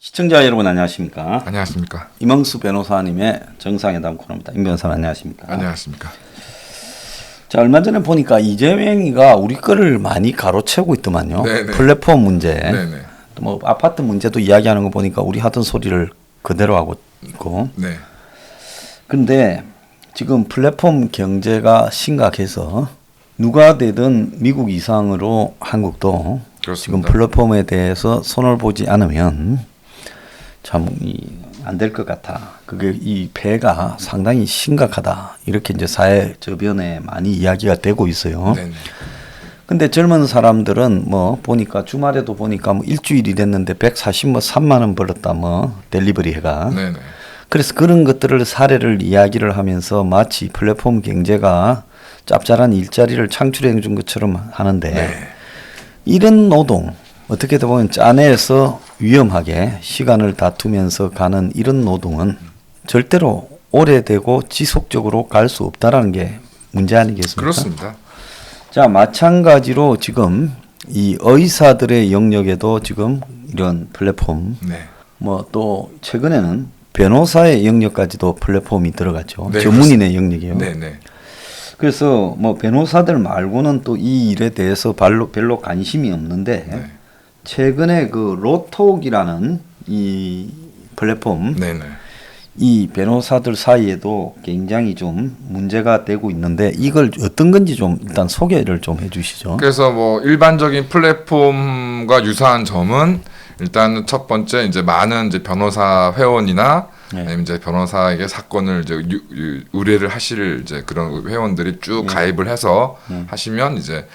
시청자 여러분 안녕하십니까? 안녕하십니까? 임흥수 변호사님의 정상회담 코너입니다. 임 변호사님 안녕하십니까? 안녕하십니까? 자, 얼마 전에 보니까 이재명이가 우리 거를 많이 가로채고 있더만요. 네네. 플랫폼 문제, 네네. 또 뭐 아파트 문제도 이야기하는 거 보니까 우리 하던 소리를 그대로 하고 있고. 네. 근데 지금 플랫폼 경제가 심각해서 누가 되든 미국 이상으로 한국도 그렇습니다. 지금 플랫폼에 대해서 손을 보지 않으면 참 안 될 것 같아. 그게 이 폐해가 상당히 심각하다. 이렇게 이제 사회 저변에 많이 이야기가 되고 있어요. 네네. 근데 젊은 사람들은 뭐 보니까 주말에도 보니까 뭐 일주일이 됐는데 143만 원 벌었다 뭐 델리버리 해가. 네네. 그래서 그런 것들을 사례를 이야기를 하면서 마치 플랫폼 경제가 짭짤한 일자리를 창출해 준 것처럼 하는데 네. 이런 노동 어떻게 보면 짜내서 위험하게 시간을 다투면서 가는 이런 노동은 절대로 오래되고 지속적으로 갈 수 없다라는 게 문제 아니겠습니까? 그렇습니다. 자, 마찬가지로 지금 이 의사들의 영역에도 지금 이런 플랫폼 네. 뭐 또 최근에는 변호사의 영역까지도 플랫폼이 들어갔죠. 네, 전문인의 영역이요. 네네. 그래서 뭐 변호사들 말고는 또 이 일에 대해서 별로 관심이 없는데 네. 최근에 그 로톡이라는 이 플랫폼 네네. 이 변호사들 사이에도 굉장히 좀 문제가 되고 있는데 이걸 어떤 건지 좀 일단 소개를 좀 해주시죠. 그래서 뭐 일반적인 플랫폼과 유사한 점은 일단 첫 번째 이제 많은 이제 변호사 회원이나 네. 아니면 이제 변호사에게 사건을 이제 의뢰를 하실 이제 그런 회원들이 쭉 가입을 해서 하시면 이제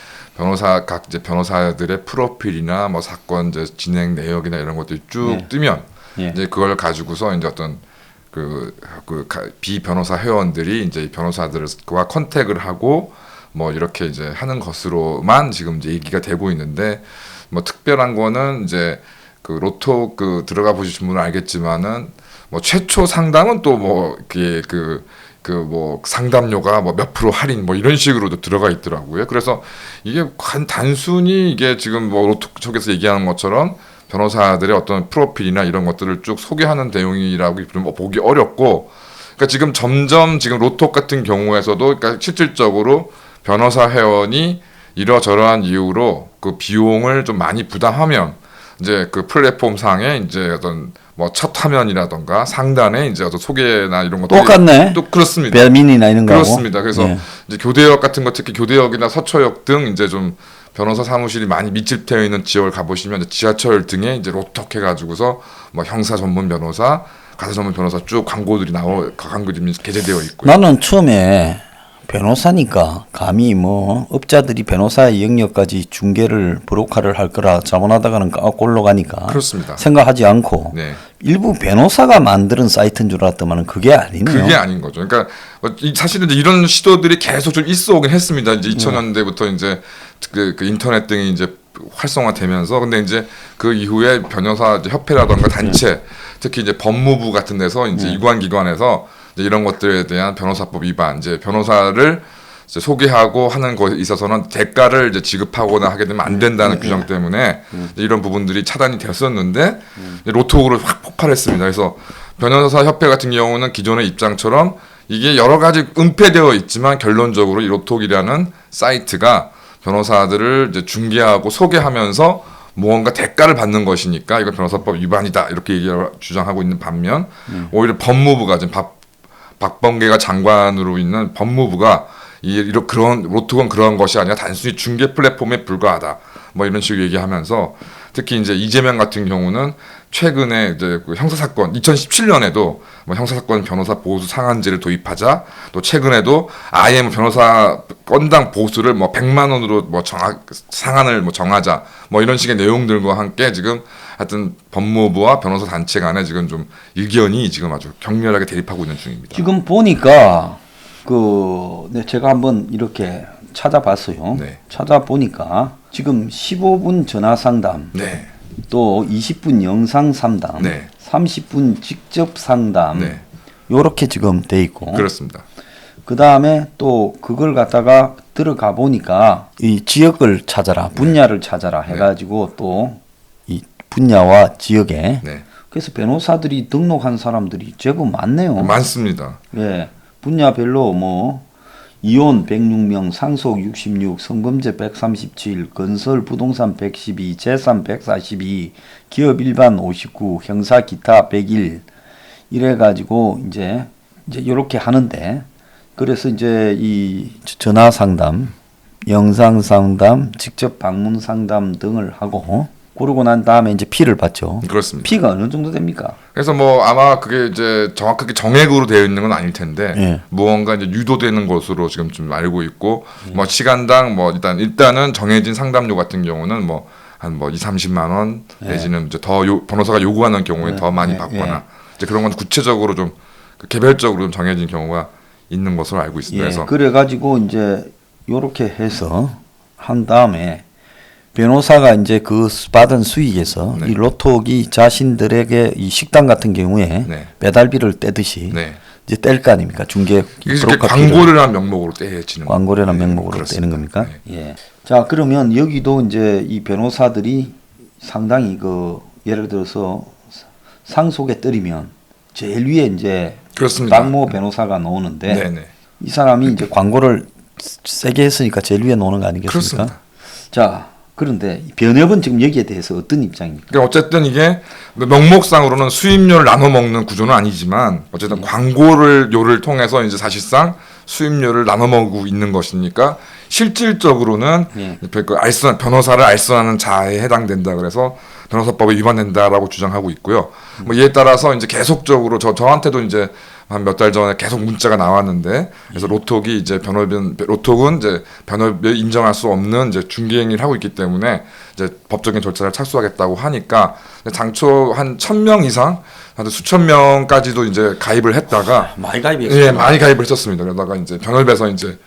각 이제 변호사들의 프로필이나 뭐 사건 이제 진행 내역이나 이런 것들이 쭉 뜨면 이제 그걸 가지고서 이제 어떤 비변호사 회원들이 이제 변호사들과 컨택을 하고 뭐 이렇게 이제 하는 것으로만 지금 이제 얘기가 되고 있는데 뭐 특별한 거는 이제 그 로톡 들어가 보신 분은 알겠지만은 뭐 최초 상담은 또 뭐 뭐 상담료가 뭐 몇 프로 할인 뭐 이런 식으로도 들어가 있더라고요. 그래서 이게 단순히 이게 지금 뭐 로톡 쪽에서 얘기하는 것처럼 변호사들의 어떤 프로필이나 이런 것들을 쭉 소개하는 내용이라고 보기 어렵고, 그러니까 지금 점점 지금 로톡 같은 경우에서도 그러니까 실질적으로 변호사 회원이 이러저러한 이유로 그 비용을 좀 많이 부담하면 이제 그 플랫폼 상에 이제 어떤 뭐 첫 화면이라던가 상단에 이제 어떤 소개나 이런 것들이 똑같네. 또 그렇습니다. 별민이나 이런 거하고. 그렇습니다. 그래서 이제 교대역 같은 거 특히 교대역이나 서초역 등 이제 좀 변호사 사무실이 많이 밀집되어 있는 지역을 가보시면 이제 지하철 등에 이제 로톡 해가지고서 뭐 형사 전문 변호사, 가사 전문 변호사 쭉 광고들이 광고들이 게재되어 있고요. 나는 처음에 변호사니까 감히 뭐 업자들이 변호사의 영역까지 중개를 브로커를 할 거라 잘못하다가는 꼴로 가니까 그렇습니다. 생각하지 않고 네. 일부 변호사가 만드는 사이트인 줄 알았더만 그게 아니네요. 그게 아닌 거죠. 그러니까 사실은 이제 이런 시도들이 계속 좀 있어 오긴 했습니다. 이제 2000년대부터 이제 그 인터넷 등이 이제 활성화되면서 근데 이제 그 이후에 변호사 협회라던가 단체 특히 이제 법무부 같은 데서 이제 유관기관에서 이제 이런 것들에 대한 변호사법 위반, 이제 변호사를 이제 소개하고 하는 것에 있어서는 대가를 이제 지급하거나 하게 되면 안 된다는 규정 때문에 이런 부분들이 차단이 됐었는데 로톡으로 확 폭발했습니다. 그래서 변호사 협회 같은 경우는 기존의 입장처럼 이게 여러 가지 은폐되어 있지만 결론적으로 이 로톡이라는 사이트가 변호사들을 이제 중개하고 소개하면서 무언가 대가를 받는 것이니까 이거 변호사법 위반이다 이렇게 주장하고 있는 반면 오히려 법무부가 지금 박범계가 장관으로 있는 법무부가 그런 로톡은 그런 것이 아니라 단순히 중개 플랫폼에 불과하다 뭐 이런 식으로 얘기하면서 특히 이제 이재명 같은 경우는 최근에 이제 그 형사사건 2017년에도 뭐 형사사건 변호사 보수 상한제를 도입하자 또 최근에도 아예 뭐 변호사 건당 보수를 뭐 100만 원으로 뭐 상한을 뭐 정하자 뭐 이런 식의 내용들과 함께 지금 하여튼 법무부와 변호사 단체 간에 지금 좀 일견이 지금 아주 격렬하게 대립하고 있는 중입니다. 지금 보니까 제가 한번 이렇게 찾아봤어요. 네. 찾아보니까 지금 15분 전화 상담, 네. 또 20분 영상 상담, 네. 30분 직접 상담, 네. 요렇게 지금 돼 있고. 그렇습니다. 그 다음에 또 그걸 갖다가 들어가 보니까 이 지역을 찾아라, 분야를 찾아라 해가지고 또 이 분야와 지역에 네. 그래서 변호사들이 등록한 사람들이 제법 많네요. 많습니다. 예, 분야별로 뭐 이혼 106명, 상속 66, 성범죄 137, 건설 부동산 112, 재산 142, 기업 일반 59, 형사 기타 101 이래 가지고 이제 요렇게 하는데 그래서 이제 이 전화 상담, 영상 상담, 직접 방문 상담 등을 하고 그러고 난 다음에 이제 피를 받죠. 그렇습니다. 피가 어느 정도 됩니까? 그래서 뭐 아마 그게 이제 정확하게 정액으로 되어 있는 건 아닐 텐데 예. 무언가 이제 유도되는 것으로 지금 좀 알고 있고 뭐 시간당 뭐 일단은 정해진 상담료 같은 경우는 뭐 한 뭐 2-30만 원 내지는 이제 더 변호사가 요구하는 경우에 더 많이 받거나 이제 그런 건 구체적으로 좀 개별적으로 좀 정해진 경우가 있는 것으로 알고 있습니다. 예, 그래서 그래 가지고 이제 요렇게 해서 한 다음에 변호사가 이제 그 받은 수익에서 네. 이 로톡이 자신들에게 이 식당 같은 경우에 네. 배달비를 떼듯이 네. 이제 뗄 거 아닙니까? 중개 이게 브로커비를 광고료라는 명목으로 떼지는 광고료라는 네, 명목으로 그렇습니다. 떼는 겁니까? 네. 예. 자, 그러면 여기도 이제 이 변호사들이 상당히 그 예를 들어서 상속에 떨이면 제일 위에 이제 그렇습니다. 박모 변호사가 나오는데 네네. 이 사람이 이제 광고를 세게 했으니까 제일 위에 나오는 거 아니겠습니까? 그렇습니다. 자, 그런데 변협은 지금 여기에 대해서 어떤 입장입니까? 그러니까 어쨌든 이게 명목상으로는 수입료를 나눠 먹는 구조는 아니지만 어쨌든 광고료를 통해서 이제 사실상 수입료를 나눠 먹고 있는 것이니까 실질적으로는 예. 그 변호사를 알선하는 자에 해당된다 그래서 변호사법에 위반된다라고 주장하고 있고요. 뭐 이에 따라서 이제 계속적으로 저한테도 이제 한 몇 달 전에 계속 문자가 나왔는데 그래서 로톡이 이제 로톡은 이제 변협에 인정할 수 없는 이제 중개 행위를 하고 있기 때문에 이제 법적인 절차를 착수하겠다고 하니까 장초 한 1,000명 이상 한 수천 명까지도 이제 가입을 했다가 많이 가입했어요. 예, 많이 가입을 했었습니다. 그러다가 이제 변협에서 이제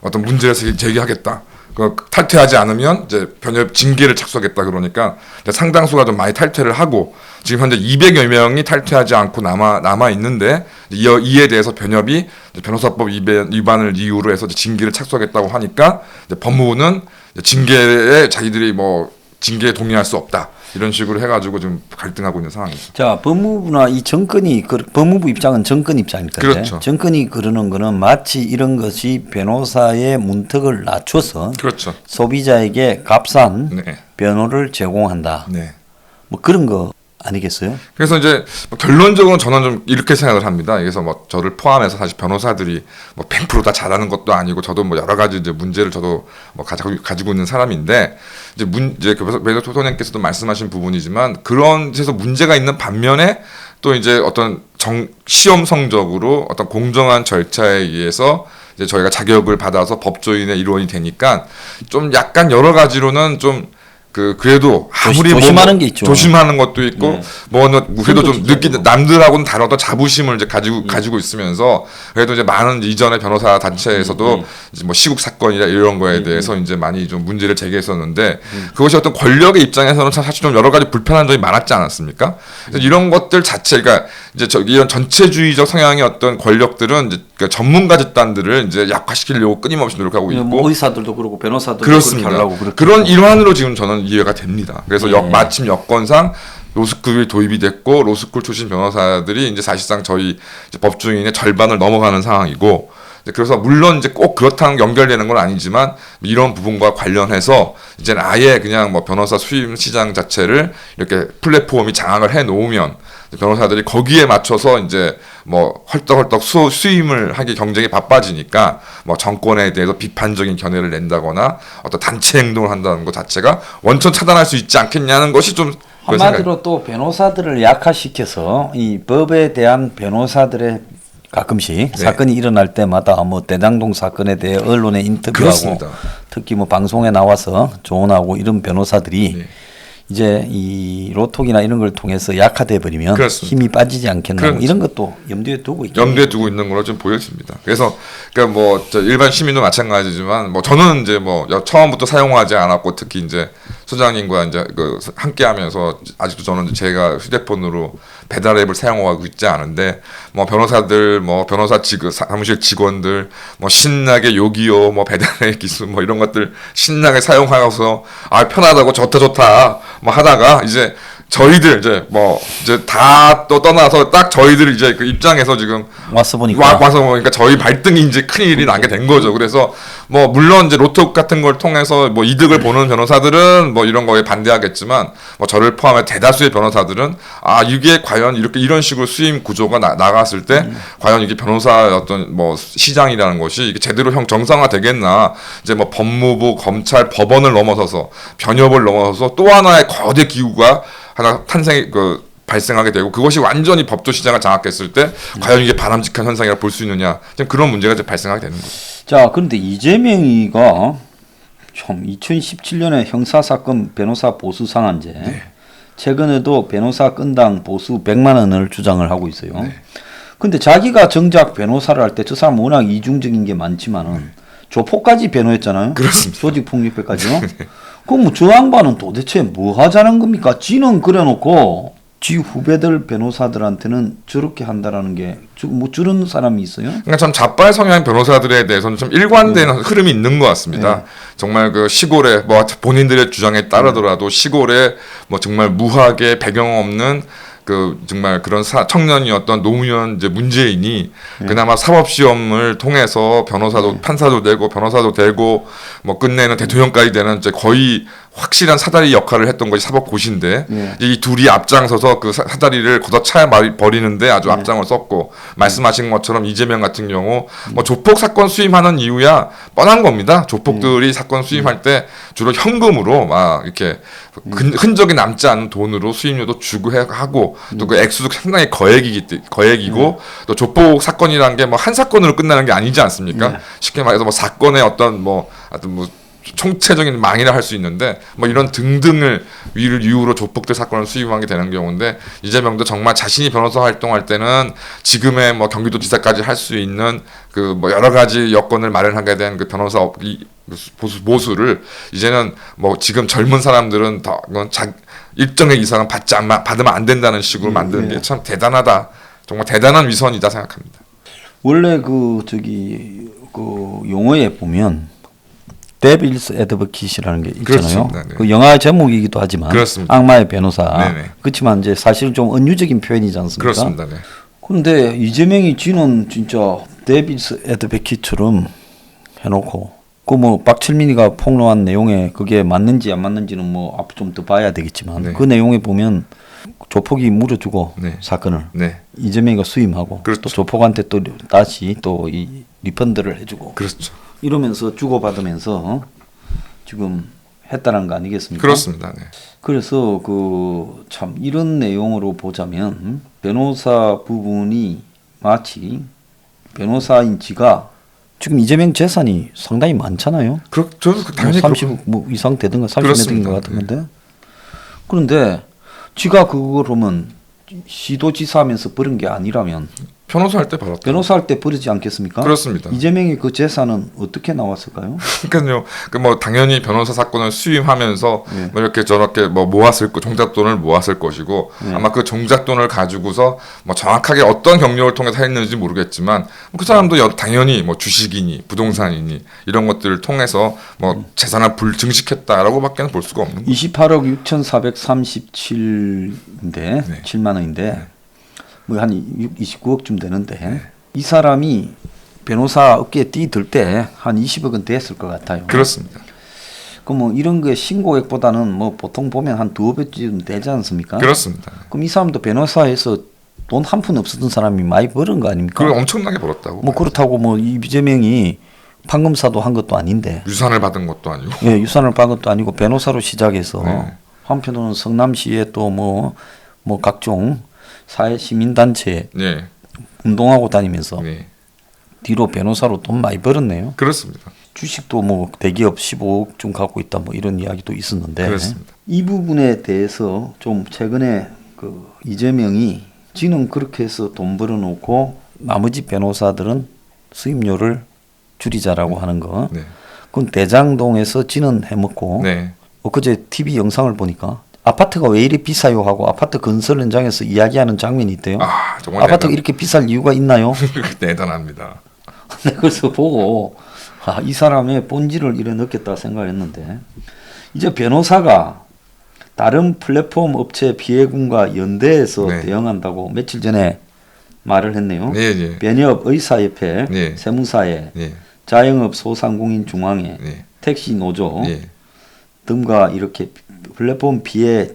어떤 문제를 제기하겠다. 그 탈퇴하지 않으면 이제 변협 징계를 착수하겠다 그러니까 이제 상당수가 좀 많이 탈퇴를 하고 지금 현재 200여 명이 탈퇴하지 않고 남아 있는데 이에 대해서 변협이 변호사법 위반을 이유로 해서 징계를 착수하겠다고 하니까 이제 법무부는 징계에 자기들이 뭐 징계에 동의할 수 없다 이런 식으로 해가지고 지금 갈등하고 있는 상황입니다. 자, 법무부나 이 정권이 법무부 입장은 정권 입장일 건데 그렇죠. 정권이 그러는 거는 마치 이런 것이 변호사의 문턱을 낮춰서 그렇죠. 소비자에게 값싼 네. 변호를 제공한다. 네. 뭐 그런 거 아니겠어요? 그래서 이제 뭐 결론적으로 저는 좀 이렇게 생각을 합니다. 그래서 뭐 저를 포함해서 사실 변호사들이 뭐 100% 다 잘하는 것도 아니고 저도 뭐 여러 가지 이제 문제를 저도 뭐 가지고 있는 사람인데 이제 그 소장님께서도 말씀하신 부분이지만 그런 데서 문제가 있는 반면에 또 이제 어떤 시험 성적으로 어떤 공정한 절차에 의해서 이제 저희가 자격을 받아서 법조인의 일원이 되니까 좀 약간 여러 가지로는 좀 그래도 아무리 조심하는 게 있죠. 조심하는 것도 있고 네. 그래도 좀 남들하고는 다른 어떤 자부심을 이제 가지고 있으면서 그래도 이제 많은 이전의 변호사 단체에서도 이제 뭐 시국 사건이나 이런 거에 대해서 이제 많이 좀 문제를 제기했었는데 그것이 어떤 권력의 입장에서는 사실 좀 여러 가지 불편한 점이 많았지 않았습니까? 그래서 이런 것들 자체가 이제 이런 전체주의적 성향의 어떤 권력들은 이제 그러니까 전문가 집단들을 이제 약화시키려고 끊임없이 노력하고 있고 뭐 의사들도 그렇고 변호사들도 그렇습니다. 그렇게 하려고 그렇게 그런 일환으로 지금 저는 이해가 됩니다. 그래서 예. 마침 여건상 로스쿨이 도입이 됐고 로스쿨 출신 변호사들이 이제 사실상 저희 이제 법조인의 절반을 넘어가는 상황이고 그래서 물론 이제 꼭 그렇다는 연결되는 건 아니지만 이런 부분과 관련해서 이제는 아예 그냥 뭐 변호사 수임 시장 자체를 이렇게 플랫폼이 장악을 해 놓으면 변호사들이 거기에 맞춰서 이제 뭐 헐떡헐떡 수임을 하기 경쟁이 바빠지니까 뭐 정권에 대해서 비판적인 견해를 낸다거나 어떤 단체 행동을 한다는 것 자체가 원천 차단할 수 있지 않겠냐는 것이 좀 한마디로 또 변호사들을 약화시켜서 이 법에 대한 변호사들의 가끔씩 사건이 일어날 때마다 뭐 대장동 사건에 대해 언론에 인터뷰하고 그렇습니다. 특히 뭐 방송에 나와서 조언하고 이런 변호사들이 네. 이제 이 로톡이나 이런 걸 통해서 약화돼 버리면 그렇습니다. 힘이 빠지지 않겠나 그렇죠. 이런 것도 염두에 두고 있죠. 염두에 두고 있는 걸로 좀 보여집니다. 그래서 그러니까 뭐 일반 시민도 마찬가지지만 뭐 저는 이제 뭐 처음부터 사용하지 않았고 특히 이제 소장님과 이제 함께하면서 아직도 저는 제가 휴대폰으로 배달 앱을 사용하고 있지 않은데 뭐 변호사들 뭐 변호사 사무실 직원들 뭐 신나게 요기요 뭐 배달앱 기술 뭐 이런 것들 신나게 사용하고서 아 편하다고 좋다 뭐 하다가 이제 저희들 이제 다 또 떠나서 딱 저희들 이제 그 입장에서 지금 와서 보니까 와서 보니까 저희 발등이 이제 큰 일이 나게 된 거죠. 그래서 뭐 물론 이제 로또 같은 걸 통해서 뭐 이득을 보는 변호사들은 뭐 이런 거에 반대하겠지만 뭐 저를 포함해 대다수의 변호사들은 아 이게 과연 이렇게 이런 식으로 수임 구조가 나갔을 때 과연 이게 변호사 어떤 뭐 시장이라는 것이 이게 제대로 정상화 되겠나. 이제 뭐 법무부, 검찰, 법원을 넘어서서 변협을 넘어서서 또 하나의 거대 기구가 하나 발생하게 되고 그것이 완전히 법조 시장을 장악했을 때 과연 이게 바람직한 현상이라 볼 수 있느냐 지금 그런 문제가 이제 발생하게 되는 거죠. 자, 그런데 이재명이가 참 2017년에 형사사건 변호사 보수 상한제 최근에도 변호사 건당 보수 100만 원을 주장을 하고 있어요. 근데 자기가 정작 변호사를 할 때 저 사람 워낙 이중적인 게 많지만은 조폭까지 변호했잖아요. 그렇습니다. 조직 폭력배까지요. 그럼 뭐 저 양반은 도대체 뭐 하자는 겁니까? 지는 그래놓고 지 후배들 변호사들한테는 저렇게 한다라는 게 뭐 저런 사람이 있어요? 그러니까 참 자빨 성향 변호사들에 대해서는 좀 일관된 흐름이 있는 것 같습니다. 정말 그 시골에 뭐 본인들의 주장에 따르더라도 시골에 뭐 정말 무학의 배경 없는 그 정말 그런 청년이었던 노무현 이제 문재인이 그나마 사법 시험을 통해서 변호사도 판사도 되고 변호사도 되고 뭐 끝내는 대통령까지 되는 이제 거의 확실한 사다리 역할을 했던 것이 사법고시인데 이 둘이 앞장서서 그 사다리를 걷어차 버리는데 아주 앞장을 썼고 말씀하신 것처럼 이재명 같은 경우 뭐 조폭 사건 수임하는 이유야 뻔한 겁니다. 조폭들이 사건 수임할 때 주로 현금으로 막 이렇게 흔적이 남지 않은 돈으로 수임료도 주고 하고 또 그 액수도 상당히 거액이고 또 조폭 사건이라는 게 뭐 한 사건으로 끝나는 게 아니지 않습니까? 쉽게 말해서 뭐 사건의 어떤 뭐 하여튼 뭐 총체적인 망이라 할 수 있는데 뭐 이런 등등을 이유로 조폭들 사건을 수임하게 되는 경우인데 이재명도 정말 자신이 변호사 활동할 때는 지금의 뭐 경기도지사까지 할 수 있는 그 뭐 여러 가지 여건을 마련하게 된 그 변호사 보수를 이제는 뭐 지금 젊은 사람들은 더 일정액 이상은 받으면 안 된다는 식으로 만드는 게 참 대단하다. 정말 대단한 위선이다 생각합니다. 원래 그 용어에 보면 데빌스 애드버킷이라는 게 있잖아요. 네. 그 영화 제목이기도 하지만 그렇습니다. 악마의 변호사. 네네. 그렇지만 이제 사실은 좀 은유적인 표현이지 않습니까? 그렇습니다. 네. 그런데 이재명이 지는 진짜 데빌스 애드버킷처럼 해놓고 그 뭐 박철민이가 폭로한 내용에 그게 맞는지 안 맞는지는 뭐 앞으로 좀 더 봐야 되겠지만 그 내용에 보면 조폭이 물어주고 사건을 이재명이가 수임하고 또 조폭한테 또 다시 또 이 리펀드를 해주고 그렇죠. 이러면서 주고받으면서 지금 했다는 거 아니겠습니까? 그렇습니다. 네. 그래서 그 참 이런 내용으로 보자면 변호사 부분이 마치 변호사인 지가 지금 이재명 재산이 상당히 많잖아요. 저도 당연히 30억 뭐 이상 되든가 30몇 억인 것 같은데. 그런데 지가 그러면 시도지사 하면서 버린 게 아니라면 변호사 할 때 받았다. 변호사 할 때 버리지 않겠습니까? 그렇습니다. 이재명이 그 재산은 어떻게 나왔을까요? 그러니까요. 그 뭐 당연히 변호사 사건을 수임하면서 뭐 이렇게 저렇게 뭐 모았을 거 종잣돈을 모았을 것이고 아마 그 종잣돈을 가지고서 뭐 정확하게 어떤 경로를 통해서 했는지 모르겠지만 그 사람도 당연히 뭐 주식이니 부동산이니 이런 것들을 통해서 뭐 재산을 증식했다라고밖에 볼 수가 없는 거죠. 28억 6,437인데 7만 원인데 뭐 한 29억쯤 되는데 이 사람이 변호사 어깨에 띠들 때 한 20억은 됐을 것 같아요. 그렇습니다. 그럼 뭐 이런 게 신고액보다는 뭐 보통 보면 한 두어 배쯤 되지 않습니까? 그렇습니다. 그럼 이 사람도 변호사에서 돈 한 푼 없었던 사람이 많이 벌은 거 아닙니까? 그걸 엄청나게 벌었다고. 뭐 그렇다고 뭐 이재명이 판검사도 한 것도 아닌데 유산을 받은 것도 아니고. 예, 유산을 받은 것도 아니고 변호사로 시작해서 한편으로는 성남시에 또 뭐 각종 사회 시민단체 운동하고 다니면서 뒤로 변호사로 돈 많이 벌었네요. 그렇습니다. 주식도 뭐 대기업 15억쯤 갖고 있다 뭐 이런 이야기도 있었는데 그렇습니다. 이 부분에 대해서 좀 최근에 그 이재명이 지는 그렇게 해서 돈 벌어놓고 나머지 변호사들은 수임료를 줄이자라고 하는 거. 그건 대장동에서 지는 해먹고 엊그제 TV 영상을 보니까 아파트가 왜 이리 비싸요 하고 아파트 건설 현장에서 이야기하는 장면이 있대요. 정말 아파트가 이렇게 비쌀 이유가 있나요? 대단합니다. 그래서 보고 이 사람의 본질을 이래 넣겠다 생각했는데 이제 변호사가 다른 플랫폼 업체 비해군과 연대해서 네. 대응한다고 며칠 전에 말을 했네요. 네, 네. 변협 의사협회, 네. 세무사회, 네. 자영업 소상공인 중앙회, 네. 택시 노조 네. 등과 이렇게 플랫폼 비해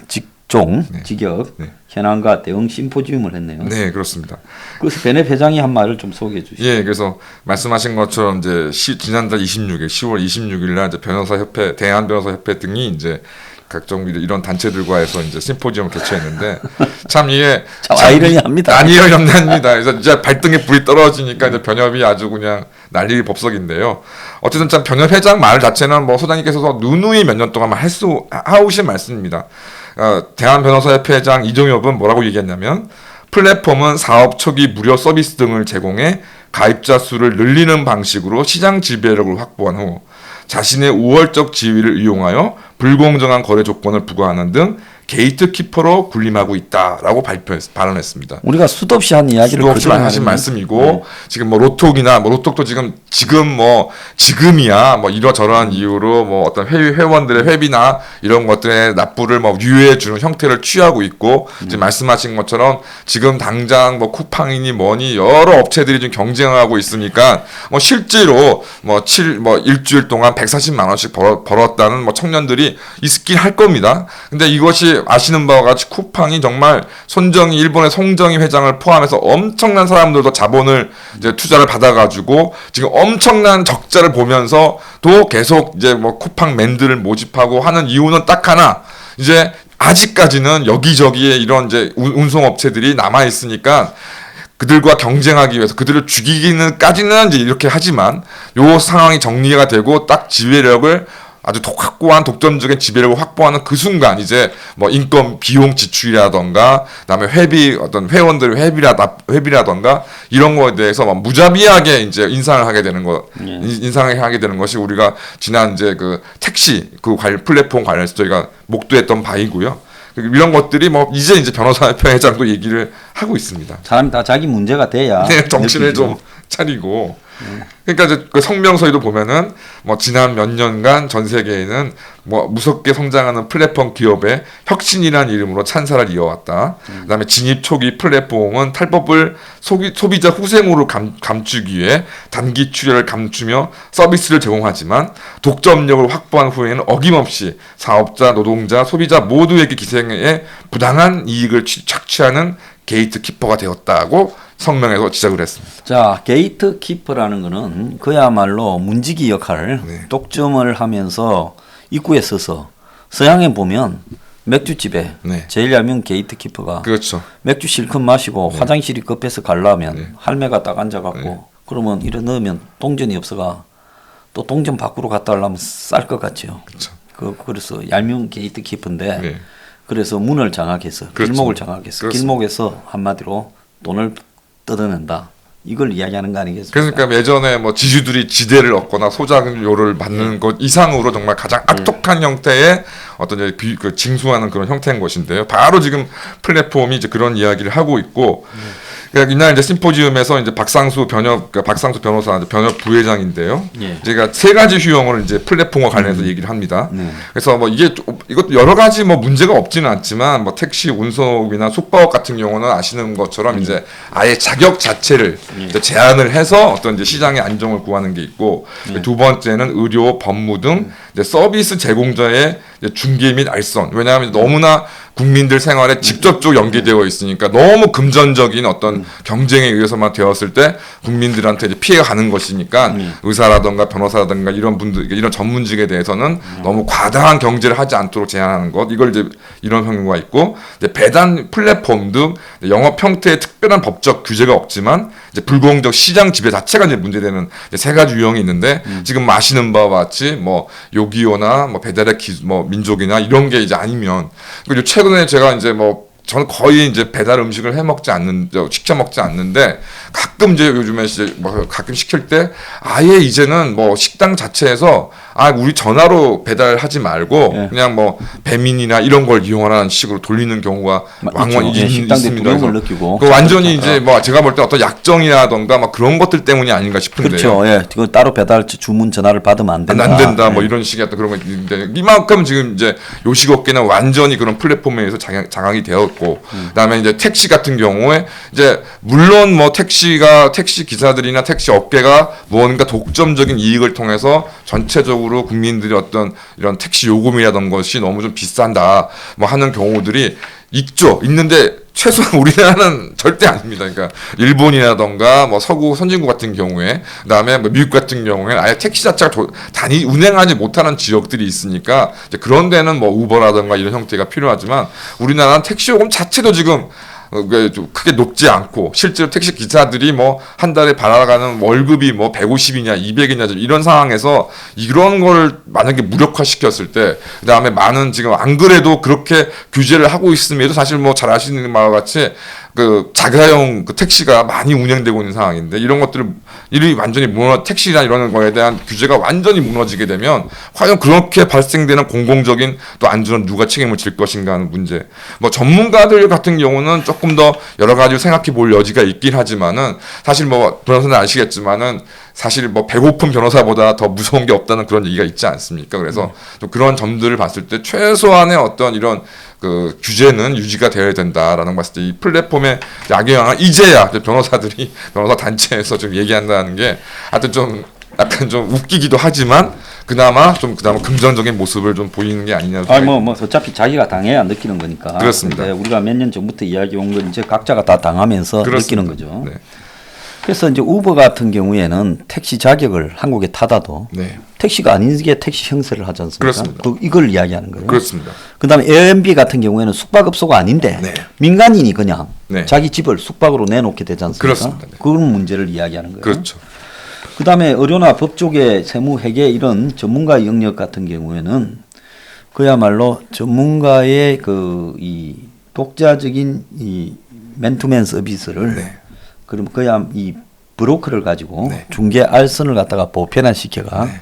직종, 네. 직역 네. 현황과 대응 심포지움을 했네요. 네, 그렇습니다. 그래서 변협 회장이 한 말을 좀 소개해 주시죠. 예, 그래서 말씀하신 것처럼 이제 지난달 26일, 10월 26일 날 이제 변호사협회, 대한변호사협회 등이 이제 각종 이런 단체들과 해서 이제 심포지엄을 개최했는데 참 이게 참 아이러니합니다. 아니어합니다. 그래서 이제 발등에 불이 떨어지니까 이제 변협이 아주 그냥 난리 법석인데요. 어쨌든 참 변협 회장 말 자체는 뭐 소장님께서 누누이 몇 년 동안 하오신 말씀입니다. 대한변호사협회장 이종엽은 뭐라고 얘기했냐면 플랫폼은 사업 초기 무료 서비스 등을 제공해 가입자 수를 늘리는 방식으로 시장 지배력을 확보한 후 자신의 우월적 지위를 이용하여 불공정한 거래 조건을 부과하는 등 게이트키퍼로 군림하고 있다라고 발언했습니다. 우리가 수도 없이 한 이야기를 수도 없이 그동안 하신 했는데. 말씀이고 네. 지금 뭐 로톡이나 뭐 로톡도 지금이야 뭐 이러저러한 이유로 뭐 어떤 회원들의 회비나 이런 것들의 납부를 뭐 유예해 주는 형태를 취하고 있고 지금 말씀하신 것처럼 지금 당장 뭐 쿠팡이니 뭐니 여러 업체들이 좀 경쟁하고 있으니까 뭐 실제로 뭐 일주일 동안 140만 원씩 벌었다는 뭐 청년들이 있긴 할 겁니다. 근데 이것이 아시는 바와 같이 쿠팡이 정말 일본의 송정희 회장을 포함해서 엄청난 사람들도 자본을 이제 투자를 받아가지고 지금 엄청난 적자를 보면서 또 계속 이제 뭐 쿠팡맨들을 모집하고 하는 이유는 딱 하나. 이제 아직까지는 여기저기에 이런 이제 운송업체들이 남아 있으니까 그들과 경쟁하기 위해서 그들을 죽이기는까지는 이제 이렇게 하지만 요 상황이 정리가 되고 딱 지배력을 아주 확고한 독점적인 지배력을 확보하는 그 순간 이제 뭐 인건 비용 지출이라던가 그다음에 어떤 회원들의 회비라던가 이런 거에 대해서 막 무자비하게 이제 인상을 하게 되는 것이 우리가 지난 이제 그 택시 플랫폼 관련해서 저희가 목도했던 바이고요. 이런 것들이 뭐 이제 변호사협회 회장도 얘기를 하고 있습니다. 사람이 다 자기 문제가 돼야 네, 정신을 느끼죠. 좀 차리고. 그러니까 이제 그 성명서에도 보면은 뭐 지난 몇 년간 전 세계에는 뭐 무섭게 성장하는 플랫폼 기업의 혁신이라는 이름으로 찬사를 이어왔다. 그다음에 진입 초기 플랫폼은 탈법을 소비자 후생으로 감추기 위해 단기 출혈을 감추며 서비스를 제공하지만 독점력을 확보한 후에는 어김없이 사업자, 노동자, 소비자 모두에게 기생해 부당한 이익을 착취하는 게이트키퍼가 되었다고 성명에서 지적을 했습니다. 자, 게이트키퍼라는 거는 그야말로 문지기 역할, 네. 독점을 하면서 입구에 서서 서양에 보면 맥주집에 네. 제일 얄미운 게이트키퍼가 그렇죠. 맥주 실컷 마시고 화장실이 급해서 가려면 네. 할매가 딱 앉아갖고 그러면 이래 넣으면 동전이 없어가 또 동전 밖으로 갖다 하려면 쌀 것 같죠. 그렇죠. 그래서 얄미운 게이트키퍼인데 네. 그래서 문을 장악해서 그렇죠. 길목을 장악해서 그렇습니다. 길목에서 한마디로 돈을 뜯어낸다. 이걸 이야기하는 거 아니겠습니까? 그러니까 예전에 뭐 지주들이 지대를 얻거나 소작료를 받는 것 이상으로 정말 가장 악독한 형태의 어떤 이제 그 징수하는 그런 형태인 것인데요. 바로 지금 플랫폼이 이제 그런 이야기를 하고 있고, 그러니까 이날 이제 심포지움에서 이제 박상수 변호사 변협 부회장인데요. 예. 제가 세 가지 휴영을 이제 플랫폼과 관련해서 얘기를 합니다. 네. 그래서 뭐 이것도 여러 가지 뭐 문제가 없지는 않지만 뭐 택시 운송이나 숙박업 같은 경우는 아시는 것처럼 이제 아예 자격 자체를 이제 제한을 해서 어떤 이제 시장의 안정을 구하는 게 있고 두 번째는 의료, 법무 등 이제 서비스 제공자의 이제 중개 및 알선. 왜냐하면 너무나 국민들 생활에 직접적으로 연계되어 있으니까 너무 금전적인 어떤 경쟁에 의해서만 되었을 때 국민들한테 이제 피해가 가는 것이니까 의사라든가 변호사라든가 이런 분들 이런 전문직에 대해서는 너무 과다한 경제를 하지 않도록 제한하는 것 이걸 이제 이런 경우가 있고 이제 배당 플랫폼 등 영업 형태에 특별한 법적 규제가 없지만 이제 불공정 시장 지배 자체가 이제 문제되는 이제 세 가지 유형이 있는데 지금 아시는 바와 같이 뭐 요기요나 뭐 배달의 뭐 민족이나 이런 게 이제 아니면 그리고 최근에 제가 이제 뭐 저는 거의 이제 배달 음식을 해 먹지 않는, 시켜 먹지 않는데 가끔 이제 요즘에 이제 뭐 가끔 시킬 때 아예 이제는 뭐 식당 자체에서 우리 전화로 배달하지 말고 예. 그냥 뭐 배민이나 이런 걸 이용하는 식으로 돌리는 경우가 왕왕 있죠. 예, 식당들이 있습니다. 부러움을 느끼고. 그 완전히 이제 뭐 제가 볼 때 어떤 약정이라던가 막 그런 것들 때문이 아닌가 싶은데요. 그렇죠. 예, 그 따로 배달 주문 전화를 받으면 안 된다. 안 된다 뭐 예. 이런 식의 어떤 그런 거 있는데 이만큼 지금 이제 요식업계는 완전히 그런 플랫폼에 의해서 장악이 되었고 그다음에 이제 택시 같은 경우에 이제 물론 뭐 택시 기사들이나 택시 업계가 무언가 독점적인 이익을 통해서 전체적으로 국민들이 어떤 이런 택시 요금이라던 것이 너무 좀 비싼다 뭐 하는 경우들이 있는데 최소한 우리나라는 절대 아닙니다. 그러니까 일본이라던가 뭐 서구 선진국 같은 경우에 그다음에 뭐 미국 같은 경우에 아예 택시 자체가 운행하지 못하는 지역들이 있으니까 이제 그런 데는 뭐 우버라던가 이런 형태가 필요하지만 우리나라는 택시 요금 자체도 지금 좀 크게 높지 않고 실제로 택시 기사들이 뭐 한 달에 받아가는 월급이 뭐 150이냐 200이냐 이런 상황에서 이런 걸 만약에 무력화시켰을 때 그다음에 많은 지금 안 그래도 그렇게 규제를 하고 있음에도 사실 뭐 잘 아시는 바와 같이 그 자가용 그 택시가 많이 운영되고 있는 상황인데 이런 것들을 완전히 택시나 이런 거에 대한 규제가 완전히 무너지게 되면 과연 그렇게 발생되는 공공적인 또 안전은 누가 책임을 질 것인가 하는 문제. 뭐 전문가들 같은 경우는 조금 더 여러 가지 생각해 볼 여지가 있긴 하지만은 사실 뭐 변호사는 아시겠지만은 사실 뭐 배고픈 변호사보다 더 무서운 게 없다는 그런 얘기가 있지 않습니까? 그래서 좀 그런 점들을 봤을 때 최소한의 어떤 이런 그 규제는 유지가 되어야 된다라는 거 봤을 때 이 플랫폼의 악영향을 이제야 변호사 단체에서 좀 얘기한다는 게 하여튼 좀 약간 좀 웃기기도 하지만 그나마 긍정적인 모습을 좀 보이는 게 아니냐. 뭐 어차피 자기가 당해야 느끼는 거니까. 그렇습니다. 우리가 몇 년 전부터 이야기 온 건 이제 각자가 다 당하면서 그렇습니다. 느끼는 거죠. 네. 그래서 이제 우버 같은 경우에는 택시 자격을 한국에 타다도 네. 택시가 아닌 게 택시 형세를 하지 않습니까? 그렇습니다. 이걸 이야기하는 거예요. 그렇습니다. 그다음에 에어비앤비 같은 경우에는 숙박업소가 아닌데 네. 민간인이 그냥 네. 자기 집을 숙박으로 내놓게 되지 않습니까? 그렇습니다. 네. 그런 문제를 이야기하는 거예요. 그렇죠. 그다음에 의료나 법조계, 세무, 회계 이런 전문가 영역 같은 경우에는 그야말로 전문가의 이 독자적인 이 맨투맨 서비스를 네. 그럼 이 브로커를 가지고 네. 중개 알선을 갖다가 보편화시켜가 네.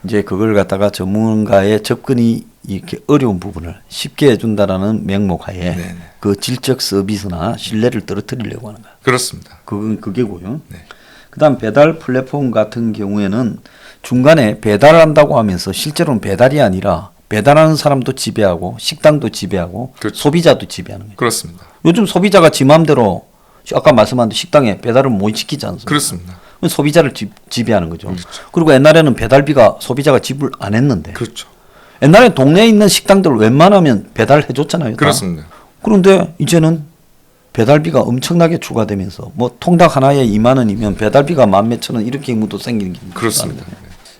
이제 그걸 갖다가 전문가의 접근이 이렇게 어려운 부분을 쉽게 해준다라는 명목하에 네. 그 질적 서비스나 신뢰를 떨어뜨리려고 하는 거야. 그렇습니다. 그게고요. 네. 그다음 배달 플랫폼 같은 경우에는 중간에 배달한다고 하면서 실제로는 배달이 아니라 배달하는 사람도 지배하고 식당도 지배하고 그렇죠. 소비자도 지배하는 거예요. 그렇습니다. 요즘 소비자가 지 마음대로 아까 말씀한 식당에 배달을 못 시키지 않습니까? 그렇습니다. 소비자를 지배하는 거죠. 그렇죠. 그리고 옛날에는 배달비가 소비자가 지불 안 했는데 그렇죠. 옛날에 동네에 있는 식당들 웬만하면 배달해 줬잖아요. 다. 그렇습니다. 그런데 이제는 배달비가 엄청나게 추가되면서 뭐 통닭 하나에 2만 원이면 배달비가 만 몇천 원 이렇게 의무도 생기는 게 그렇습니다.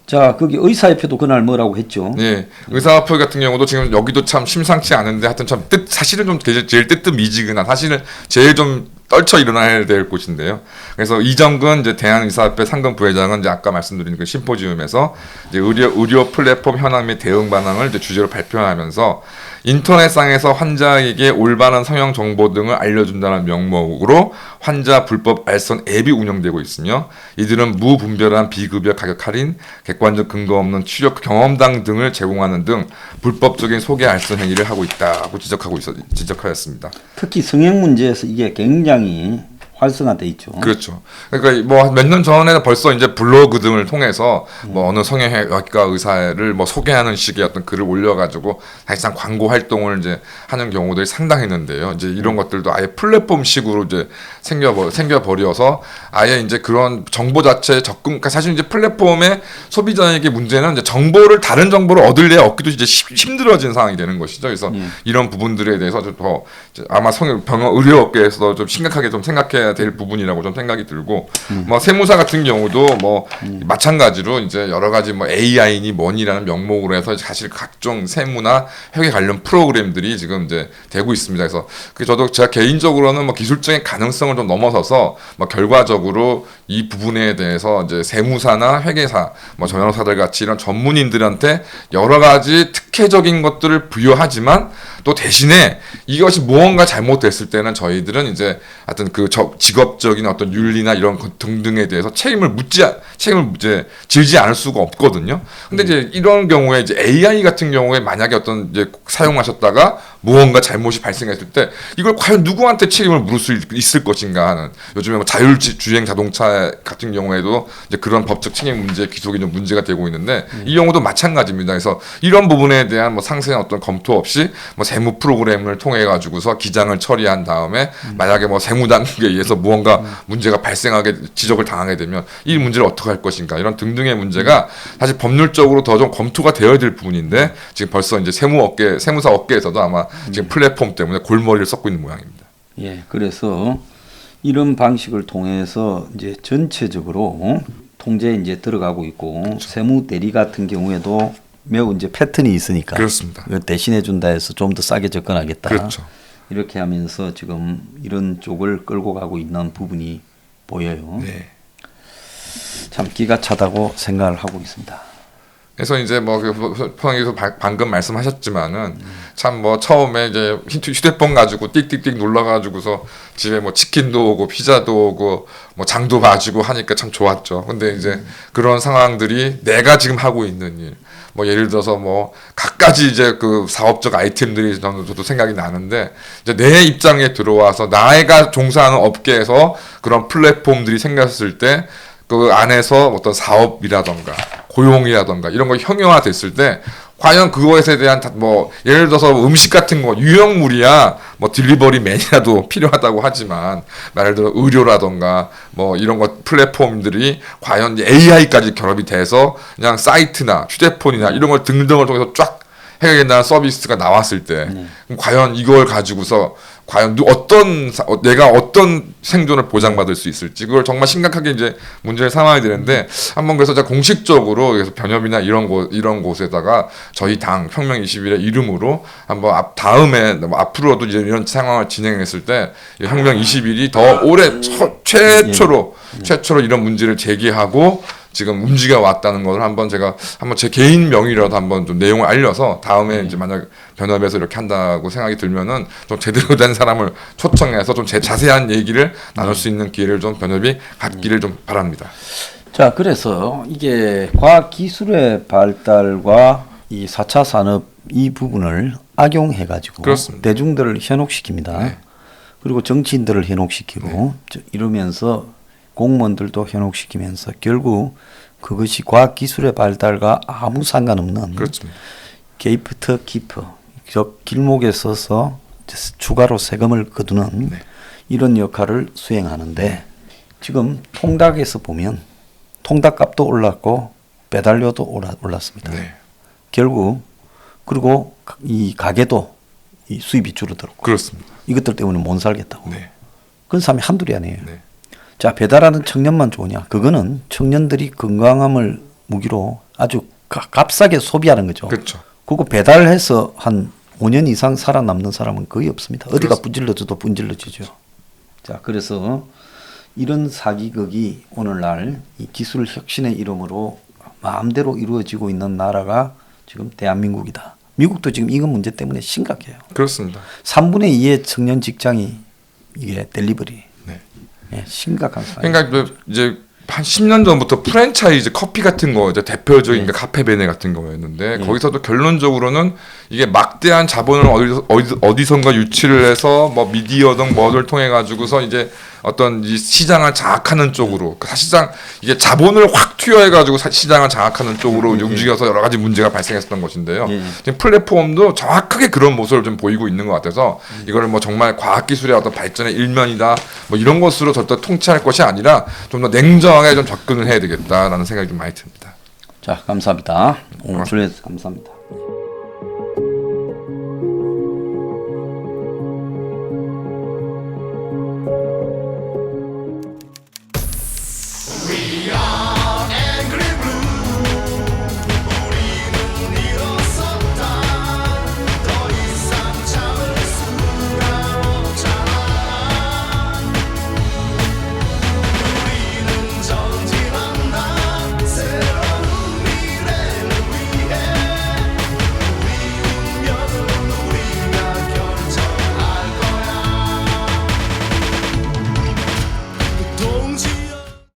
자, 거기 의사협회도 그날 뭐라고 했죠? 예, 의사협회 같은 경우도 지금 여기도 참 심상치 않은데 하여튼 참 사실은 좀 제일 뜨뜻미지근한 사실은 제일 좀 떨쳐 일어나야 될 곳인데요. 그래서 이정근 이제 대한의사협회 상금 부회장은 이제 아까 말씀드린 그 심포지움에서 이제 의료 플랫폼 현황 및 대응 반응을 이제 주제로 발표하면서 인터넷상에서 환자에게 올바른 성형 정보 등을 알려준다는 명목으로 환자 불법 알선 앱이 운영되고 있으며 이들은 무분별한 비급여 가격 할인, 객관적 근거 없는 치료 경험담 등을 제공하는 등 불법적인 소개 알선 행위를 하고 있다고 지적하였습니다. 특히 성형 문제에서 이게 굉장히 활성화돼 있죠. 그렇죠. 그러니까 뭐 몇 년 전에는 벌써 이제 블로그 등을 통해서 뭐 어느 성형외과 의사를 뭐 소개하는 식의 어떤 글을 올려가지고 사실상 광고 활동을 이제 하는 경우들이 상당했는데요. 이제 이런 것들도 아예 플랫폼식으로 이제 생겨버려서 아예 이제 그런 정보 자체 그러니까 사실 이제 플랫폼의 소비자에게 문제는 이제 다른 정보를 얻기도 이제 힘들어진 상황이 되는 것이죠. 그래서 이런 부분들에 대해서 좀 더 아마 의료업계에서도 좀 심각하게 좀 생각해야 될 부분이라고 좀 생각이 들고 뭐 세무사 같은 경우도 뭐 마찬가지로 이제 여러 가지 뭐 AI니 뭐니라는 명목으로 해서 사실 각종 세무나 회계 관련 프로그램들이 지금 이제 되고 있습니다. 그래서 제가 개인적으로는 뭐 기술적인 가능성을 좀 넘어서서 뭐 결과적으로 이 부분에 대해서 이제 세무사나 회계사, 뭐 변호사들 같이 이런 전문인들한테 여러 가지 특혜적인 것들을 부여하지만 또 대신에 이것이 무언가 잘못됐을 때는 저희들은 이제 하여튼 그 직업적인 어떤 윤리나 이런 것 등등에 대해서 책임을 이제 질지 않을 수가 없거든요. 근데 이제 이런 경우에 이제 AI 같은 경우에 만약에 어떤 이제 사용하셨다가 무언가 잘못이 발생했을 때 이걸 과연 누구한테 책임을 물을 수 있을 것인가 하는, 요즘에 뭐 자율주행 자동차 같은 경우에도 이제 그런 법적 책임 문제 기속이 좀 문제가 되고 있는데 이 경우도 마찬가지입니다. 그래서 이런 부분에 대한 뭐 상세한 어떤 검토 없이 뭐 세무 프로그램을 통해 가지고서 기장을 처리한 다음에 만약에 뭐 세무 당국에 의해서 무언가 문제가 발생하게 지적을 당하게 되면 이 문제를 어떻게 할 것인가, 이런 등등의 문제가 사실 법률적으로 더 좀 검토가 되어야 될 부분인데 지금 벌써 이제 세무사 업계에서도 아마 지금 플랫폼 때문에 골머리를 썩고 있는 모양입니다. 예, 그래서 이런 방식을 통해서 이제 전체적으로 통제에 이제 들어가고 있고, 그렇죠. 세무 대리 같은 경우에도 매우 이제 패턴이 있으니까 그렇습니다. 이걸 대신해 준다 해서 좀 더 싸게 접근하겠다. 그렇죠. 이렇게 하면서 지금 이런 쪽을 끌고 가고 있는 부분이 보여요. 네. 참 기가 차다고 생각을 하고 있습니다. 그래서 이제 뭐 포항에서 방금 말씀하셨지만은 참 뭐 처음에 이제 휴대폰 가지고 띡띡띡 눌러가지고서 집에 뭐 치킨도 오고 피자도 오고 뭐 장도 봐주고 하니까 참 좋았죠. 근데 이제 그런 상황들이 내가 지금 하고 있는 일, 뭐 예를 들어서 뭐 갖가지 이제 그 사업적 아이템들이 저도 생각이 나는데, 이제 내 입장에 들어와서 나가 종사하는 업계에서 그런 플랫폼들이 생겼을 때 그 안에서 어떤 사업이라던가 고용이라던가 이런 거 형용화됐을 때 과연 그것에 대한 뭐 예를 들어서 음식 같은 거 유형물이야 뭐 딜리버리맨이라도 필요하다고 하지만, 예를 들어 의료라던가 뭐 이런 것 플랫폼들이 과연 AI까지 결합이 돼서 그냥 사이트나 휴대폰이나 이런 걸 등등을 통해서 쫙 해야 된다는 서비스가 나왔을 때 그럼 과연 이걸 가지고서 과연 내가 어떤 생존을 보장받을 수 있을지, 그걸 정말 심각하게 이제 문제를 삼아야 되는데, 한번 그래서 제가 공식적으로 그래서 변협이나 이런 곳에다가 저희 당 혁명 21의 이름으로 한번 다음에 앞으로도 이제 이런 상황을 진행했을 때 혁명 21이 더 올해 최초로 이런 문제를 제기하고 지금 움직여 왔다는 것을 한번 제가 제 개인 명의라도 한번 좀 내용을 알려서 다음에 이제 만약 변협에서 이렇게 한다고 생각이 들면은 좀 제대로 된 사람을 초청해서 좀 자세한 얘기를 나눌 수 있는 기회를 좀 변협이 갖기를 좀 바랍니다. 자, 그래서 이게 과학 기술의 발달과 이 4차 산업 이 부분을 악용해 가지고 대중들을 현혹시킵니다. 네. 그리고 정치인들을 현혹시키고 이러면서 공무원들도 현혹시키면서 결국 그것이 과학기술의 발달과 아무 상관없는 그렇습니다. 게이프트 키프, 즉 길목에 서서 추가로 세금을 거두는 이런 역할을 수행하는데, 지금 통닭에서 보면 통닭값도 올랐고 배달료도 올랐습니다. 네. 결국 그리고 이 가게도 이 수입이 줄어들었고, 그렇습니다. 이것들 때문에 못 살겠다고. 네. 그런 사람이 한둘이 아니에요. 네. 자, 배달하는 청년만 좋으냐? 그거는 청년들이 건강함을 무기로 아주 값싸게 소비하는 거죠. 그렇죠. 그거 배달해서 한 5년 이상 살아남는 사람은 거의 없습니다. 어디가 분질러져도 분질러지죠. 자, 그래서 이런 사기극이 오늘날 이 기술 혁신의 이름으로 마음대로 이루어지고 있는 나라가 지금 대한민국이다. 미국도 지금 이거 문제 때문에 심각해요. 그렇습니다. 3분의 2의 청년 직장이 이게 델리버리. 네. 예, 심각한 상황. 그러니까 이제 한 10년 전부터 프랜차이즈 커피 같은 거 이제 대표적인 게 카페베네 같은 거였는데 거기서도 결론적으로는 이게 막대한 자본을 어디선가 유치를 해서 뭐 미디어등 뭐를 통해 가지고서 이제 어떤 이 시장을 장악하는 쪽으로, 사실상 이게 자본을 확 투여해 가지고 시장을 장악하는 쪽으로 움직여서 여러 가지 문제가 발생했었던 것인데요. 지금 플랫폼도 정확하게 그런 모습을 좀 보이고 있는 것 같아서 이거를 뭐 정말 과학기술의 어떤 발전의 일면이다 뭐 이런 것으로 절대 통치할 것이 아니라 좀 더 냉정하게 좀 접근을 해야 되겠다라는 생각이 좀 많이 듭니다. 자, 감사합니다. 오늘 출연해서 감사합니다.